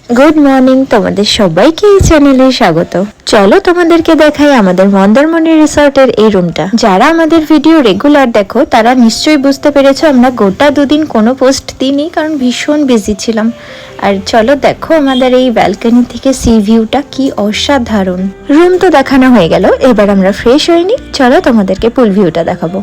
Good morning, তোমাদের সবাইকে এই চ্যানেলে স্বাগত। চলো তোমাদেরকে দেখাই আমাদের মন্দারমণি রিসর্টের এই রুমটা। যারা আমাদের ভিডিও রেগুলার দেখো তারা নিশ্চয়ই বুঝতে পেরেছো আমরা গোটা দুদিন কোনো পোস্ট দিইনি, কারণ ভীষণ বিজি ছিলাম। আর চলো দেখো আমাদের এই ব্যালকনি থেকে সি ভিউটা কি অসাধারণ। রুম তো দেখানো হয়ে গেল, এবার আমরা ফ্রেশ হইনি, চলো তোমাদেরকে পুল ভিউটা দেখাবো।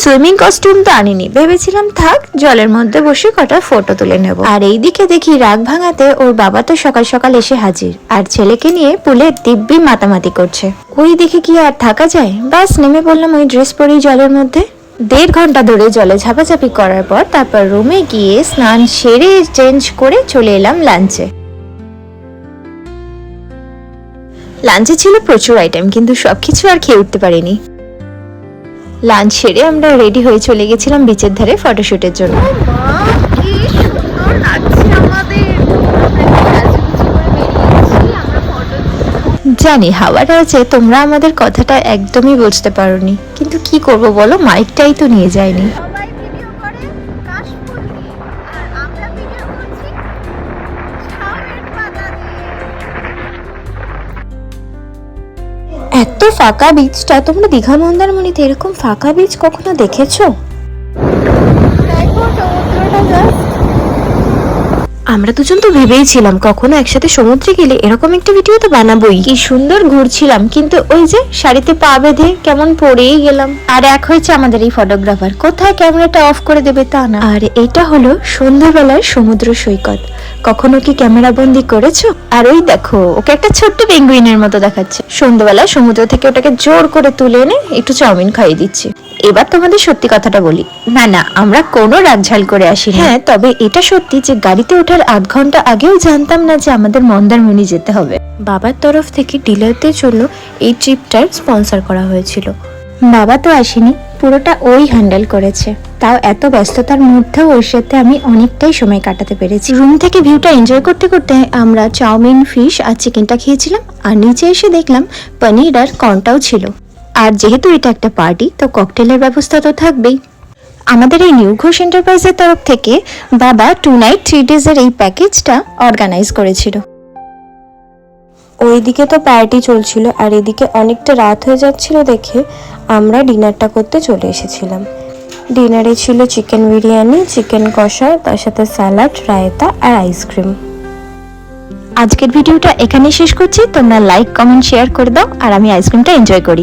সুইমিং কস্টিউম তো আনিনি, ভেবেছিলাম থাক জলের মধ্যে বসে কটা ফটো তুলে নেব। আর এইদিকে দেখি রাগ ভাঙাতে ওর বাবা তো সকাল সকাল এসে হাজির, আর ছেলেকে নিয়ে পুলে দিব্যি মাতামাতি করছে। ওই দেখে কি আর থাকা যায়, বাস নেমে পড়লাম ওই ড্রেস পরেই জলের মধ্যে। 1.5 ঘন্টা ধরে জলে ঝাপাঝাপি করার পর তারপর রুমে গিয়ে স্নান সেরে চেঞ্জ করে চলে এলাম লাঞ্চে। লাঞ্চে ছিল প্রচুর আইটেম, কিন্তু সবকিছু আর খেয়ে উঠতে পারিনি। লাঞ্চ সেরে আমরা রেডি হয়ে চলে গেছিলাম বিচের ধারে ফটোশুটের জন্য। জানি হাওয়াটা আছে, তোমরা আমাদের কথাটা একদমই বুঝতে পারোনি, কিন্তু কি করব বলো, মাইকটাই তো নিয়ে যায়নি। এত ফাঁকা বিচটা, তোমরা দীঘা মন্দারমণিতে এরকম ফাঁকা বিচ কখনো দেখেছো? আমরা দুজন তো ভেবেইছিলাম কখনো একসাথে সমুদ্রে গেলে এরকম একটা ভিডিও তো বানাবোই। কি সুন্দর ঘুরছিলাম, কিন্তু ওই যে শাড়িতে পা বেঁধে কেমন পড়েই গেলাম। আর এক হয়েছে আমাদের এই ফটোগ্রাফার, কোথায় ক্যামেরাটা অফ করে দেবে তা না। আর এটা হলো সন্ধ্যাবেলার সমুদ্র সৈকত, কখনো কি ক্যামেরা বন্দি করেছো? আর ওই দেখো ওকে একটা ছোট্ট পেঙ্গুইনের মতো দেখাচ্ছে। সন্ধ্যাবেলা সমুদ্র থেকে ওটাকে জোর করে তুলে এনে একটু চাউমিন খাইয়ে দিচ্ছি। এবার তোমাদের সত্যি কথাটা বলি, না আমরা কোনো রাগঝাল করে আসি। হ্যাঁ, তবে এটা সত্যি যে গাড়িতে ওঠার 8 ঘন্টা আগেও জানতাম না যে আমাদের মন্দারমণি যেতে হবে। বাবার তরফ থেকে ডিলারদের জন্য এই ট্রিপটার স্পন্সর করা হয়েছিল। বাবা তো আসেনি, পুরোটা ওই হ্যান্ডেল করেছে। তাও এত ব্যস্ততার মধ্যেও ওর সাথে আমি অনেকটাই সময় কাটাতে পেরেছি। রুম থেকে ভিউটা এনজয় করতে করতে আমরা চাউমিন, ফিশ আর চিকেনটা খেয়েছিলাম, আর নিচে এসে দেখলাম পনির আর কর্নটাও ছিল। আর যেহেতু এটা একটা পার্টি, তো ককটেলের ব্যবস্থা তো থাকবেই। আমাদের এই নিউ ঘোষ এন্টারপ্রাইজের তরফ থেকে বাবা 2 নাইট 3 ডেজের এই প্যাকেজটা অর্গানাইজ করেছিল। ওইদিকে তো পার্টি চলছিল, আর এদিকে অনেকটা রাত হয়ে যাচ্ছিল দেখে আমরা ডিনারটা করতে চলে এসেছিলাম। ডিনারে ছিল চিকেন বিরিয়ানি, চিকেন কষা, তার সাথে স্যালাড, রায়তা আর আইসক্রিম। আজকের ভিডিওটা এখানেই শেষ করছি। তোমরা লাইক, কমেন্ট, শেয়ার করে দাও, আর আমি আইসক্রিমটা এনজয় করি।